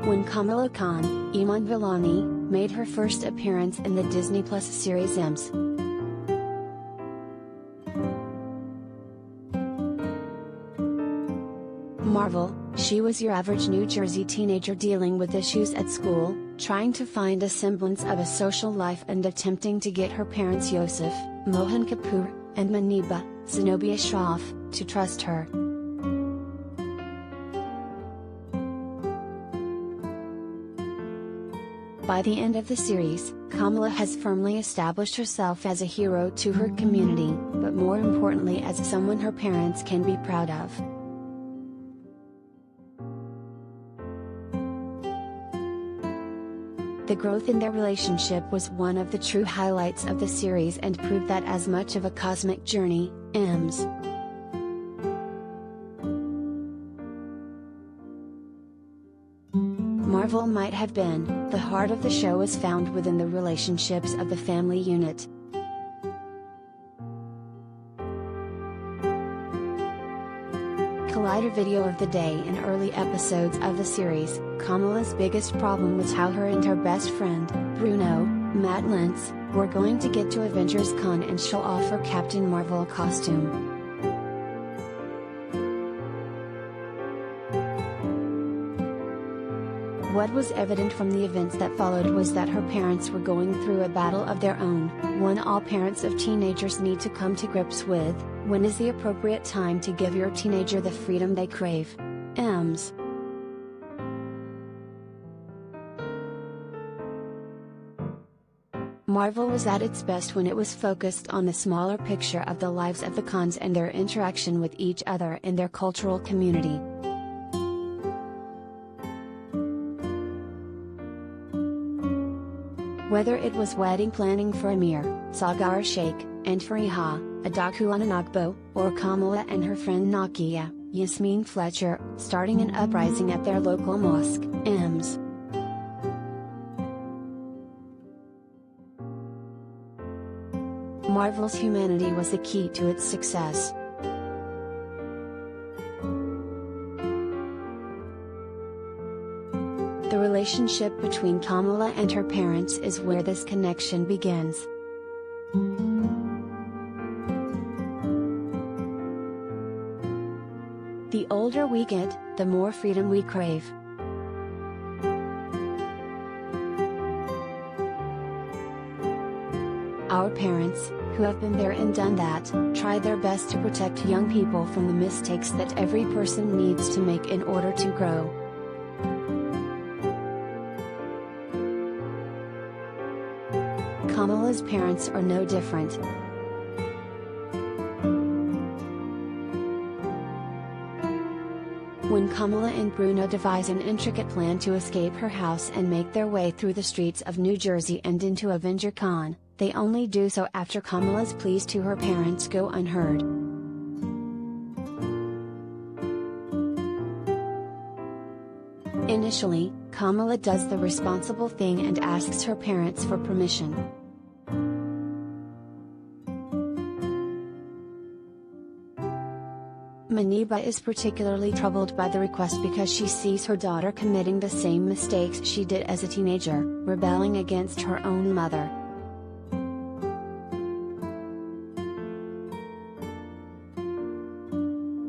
when Kamala Khan, Iman Vellani, made her first appearance in the Disney Plus series Ems. Marvel, she was your average New Jersey teenager dealing with issues at school, trying to find a semblance of a social life and attempting to get her parents Yosef, Mohan Kapur, and Muneeba, Zenobia Shroff, to trust her. By the end of the series, Kamala has firmly established herself as a hero to her community, but more importantly as someone her parents can be proud of. The growth in their relationship was one of the true highlights of the series and proved that as much of a cosmic journey, Ems. Marvel might have been, the heart of the show is found within the relationships of the family unit. Collider video of the day. In early episodes of the series, Kamala's biggest problem was how her and her best friend, Bruno, Matt Lentz, were going to get to Avengers Con and show off her Captain Marvel costume. What was evident from the events that followed was that her parents were going through a battle of their own, one all parents of teenagers need to come to grips with: when is the appropriate time to give your teenager the freedom they crave? Ems. Marvel was at its best when it was focused on the smaller picture of the lives of the Khans and their interaction with each other in their cultural community. Whether it was wedding planning for Amir, Sagar Sheikh, and Fariha, Adaku Ananagbo, or Kamala and her friend Nakia, Yasmin Fletcher, starting an uprising at their local mosque, Ems. Marvel's humanity was the key to its success. The relationship between Kamala and her parents is where this connection begins. The older we get, the more freedom we crave. Our parents, who have been there and done that, try their best to protect young people from the mistakes that every person needs to make in order to grow. Kamala's parents are no different. When Kamala and Bruno devise an intricate plan to escape her house and make their way through the streets of New Jersey and into Avenger Con, they only do so after Kamala's pleas to her parents go unheard. Initially, Kamala does the responsible thing and asks her parents for permission. Muneeba is particularly troubled by the request because she sees her daughter committing the same mistakes she did as a teenager, rebelling against her own mother.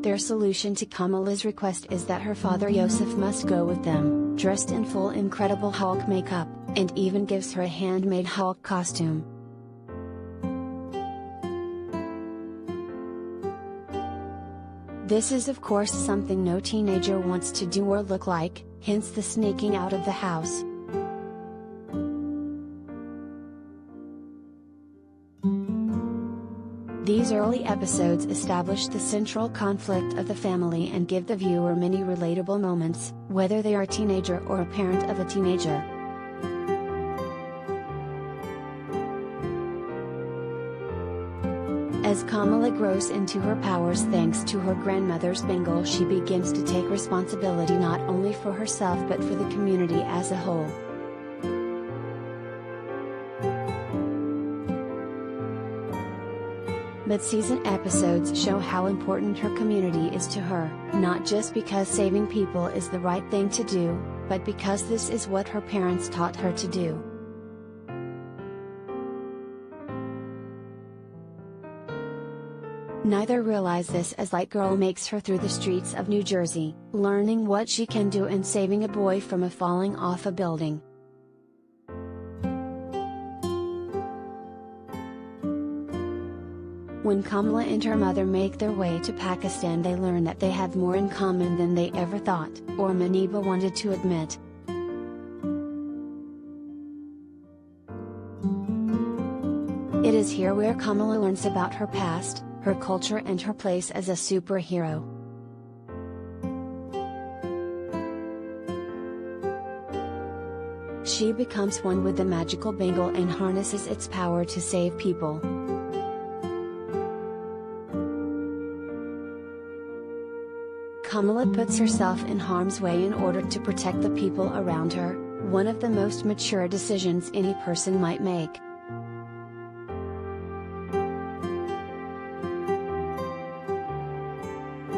Their solution to Kamala's request is that her father Yosef must go with them, dressed in full Incredible Hulk makeup, and even gives her a handmade Hulk costume. This is of course something no teenager wants to do or look like, hence the sneaking out of the house. These early episodes establish the central conflict of the family and give the viewer many relatable moments, whether they are a teenager or a parent of a teenager. As Kamala grows into her powers thanks to her grandmother's bangle, she begins to take responsibility not only for herself but for the community as a whole. Mid-season episodes show how important her community is to her, not just because saving people is the right thing to do, but because this is what her parents taught her to do. Neither realize this as Light Girl makes her through the streets of New Jersey, learning what she can do in saving a boy from falling off a building. When Kamala and her mother make their way to Pakistan, they learn that they have more in common than they ever thought, or Muneeba wanted to admit. It is here where Kamala learns about her past, her culture and her place as a superhero. She becomes one with the magical bangle and harnesses its power to save people. Kamala puts herself in harm's way in order to protect the people around her, one of the most mature decisions any person might make.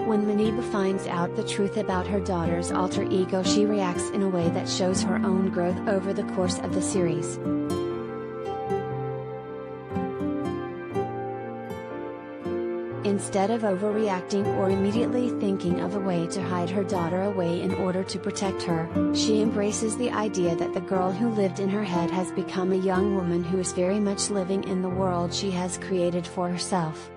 When Muneeba finds out the truth about her daughter's alter ego, she reacts in a way that shows her own growth over the course of the series. Instead of overreacting or immediately thinking of a way to hide her daughter away in order to protect her, she embraces the idea that the girl who lived in her head has become a young woman who is very much living in the world she has created for herself.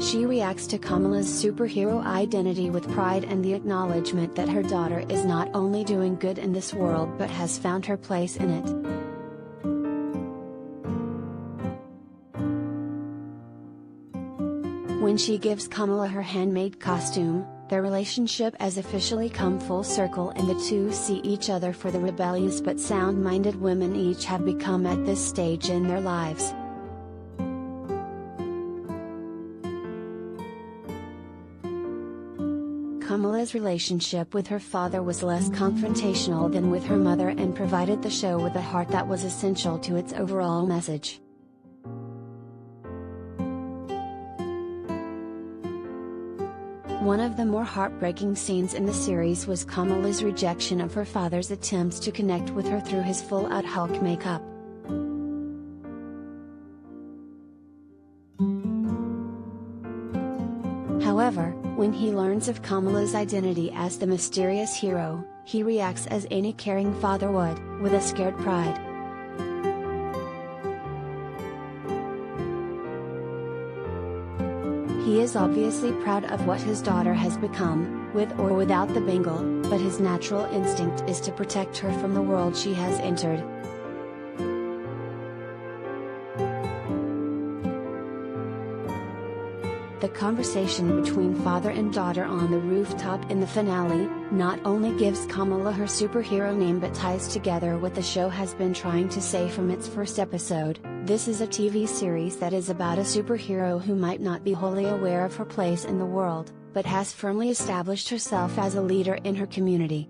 She reacts to Kamala's superhero identity with pride and the acknowledgement that her daughter is not only doing good in this world but has found her place in it. When she gives Kamala her handmade costume, their relationship has officially come full circle and the two see each other for the rebellious but sound-minded women each have become at this stage in their lives. Kamala's relationship with her father was less confrontational than with her mother and provided the show with a heart that was essential to its overall message. One of the more heartbreaking scenes in the series was Kamala's rejection of her father's attempts to connect with her through his full-out Hulk makeup. However, when he learns of Kamala's identity as the mysterious hero, he reacts as any caring father would, with a scared pride. He is obviously proud of what his daughter has become, with or without the bangle, but his natural instinct is to protect her from the world she has entered. The conversation between father and daughter on the rooftop in the finale, not only gives Kamala her superhero name but ties together what the show has been trying to say from its first episode. This is a TV series that is about a superhero who might not be wholly aware of her place in the world, but has firmly established herself as a leader in her community.